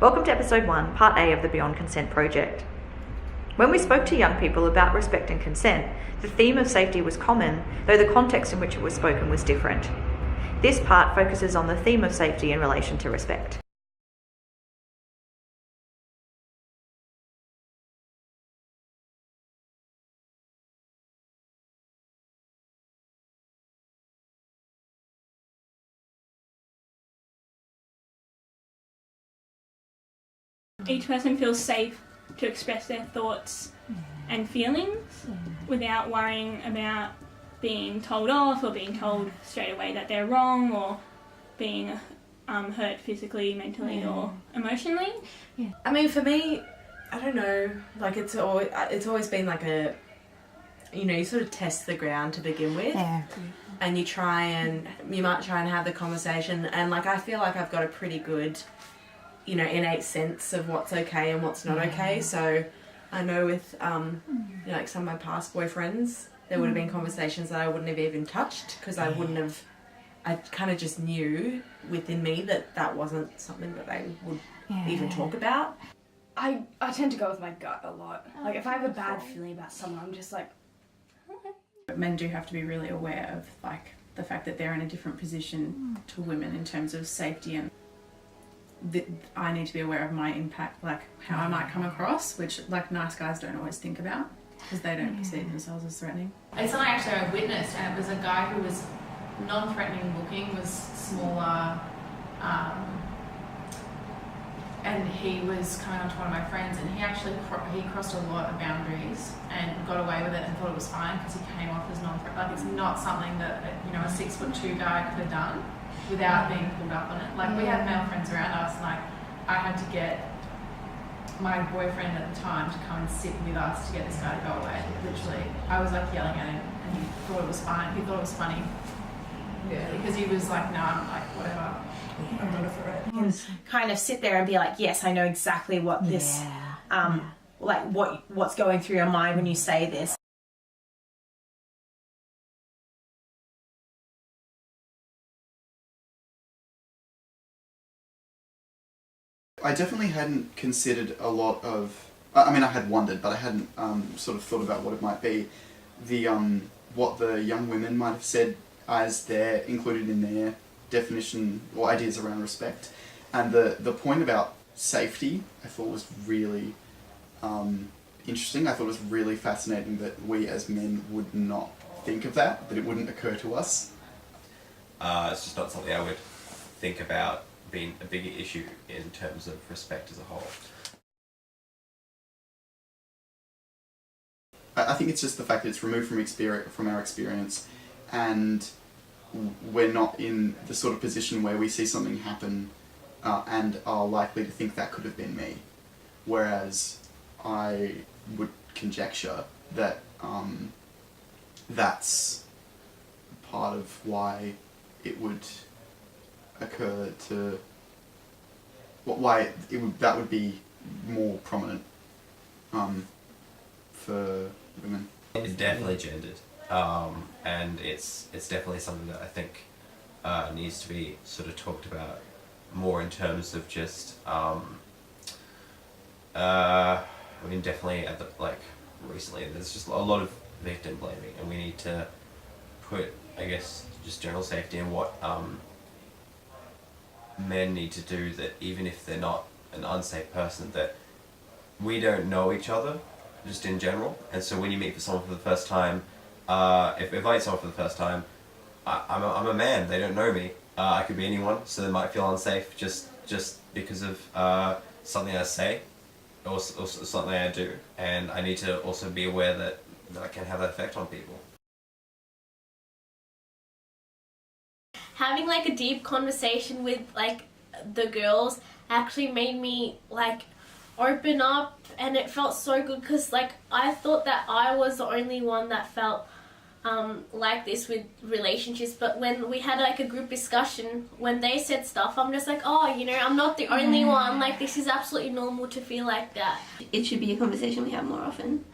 Welcome to episode 1, part A of the Beyond Consent project. When we spoke to young people about respect and consent, the theme of safety was common, though the context in which it was spoken was different. This part focuses on the theme of safety in relation to respect. Each person feels safe to express their thoughts and feelings without worrying about being told off or being told straight away that they're wrong or being hurt physically, mentally or emotionally. I mean, for me, I don't know, like it's always been like a, you sort of test the ground to begin with, and you might try and have the conversation, and like I feel like I've got a pretty good innate sense of what's okay and what's not okay. So I know with like some of my past boyfriends, there would have been conversations that I wouldn't have even touched because I kind of just knew within me that wasn't something that they would even talk about. I tend to go with my gut a lot. Like if I have a bad feeling about someone, I'm just like, men do have to be really aware of like the fact that they're in a different position to women in terms of safety, and I need to be aware of my impact, like how I might come across, which like nice guys don't always think about because they don't perceive themselves as threatening. It's something actually I witnessed, and it was a guy who was non-threatening looking, was smaller, and he was coming on to one of my friends, and he actually he crossed a lot of boundaries and got away with it and thought it was fine because he came off as non-threatening. Like it's not something that a 6'2" guy could have done without being pulled up on it. Like we had male friends around us, like I had to get my boyfriend at the time to come and sit with us to get this guy to go away. Literally, I was like yelling at him and he thought it was fine. He thought it was funny. Yeah. Because he was like, no, I'm like, whatever. I'm not a threat. You can kind of sit there and be like, yes, I know exactly what this, like what's going through your mind when you say this. I definitely hadn't considered a lot of, I mean I had wondered, but I hadn't sort of thought about what it might be. What the young women might have said as they're included in their definition or ideas around respect. And the point about safety I thought was really interesting. I thought it was really fascinating that we as men would not think of that it wouldn't occur to us. It's just not something I would think about being a bigger issue in terms of respect as a whole. I think it's just the fact that it's removed from our experience, and we're not in the sort of position where we see something happen and are likely to think that could have been me. Whereas I would conjecture that that's part of why it would occur to that would be more prominent for women. It's definitely gendered, and it's definitely something that I think needs to be sort of talked about more in terms of just I mean definitely at the recently there's just a lot of victim blaming, and we need to put just general safety and what men need to do, that even if they're not an unsafe person, that we don't know each other just in general, and so when you meet someone for the first time, if I meet someone for the first time, I'm a man, they don't know me, I could be anyone, so they might feel unsafe just because of something I say or something I do, and I need to also be aware that I can have that effect on people. Having like a deep conversation with like the girls actually made me like open up, and it felt so good because like I thought that I was the only one that felt like this with relationships, but when we had like a group discussion, when they said stuff, I'm just like, oh, I'm not the only one, like this is absolutely normal to feel like that. It should be a conversation we have more often.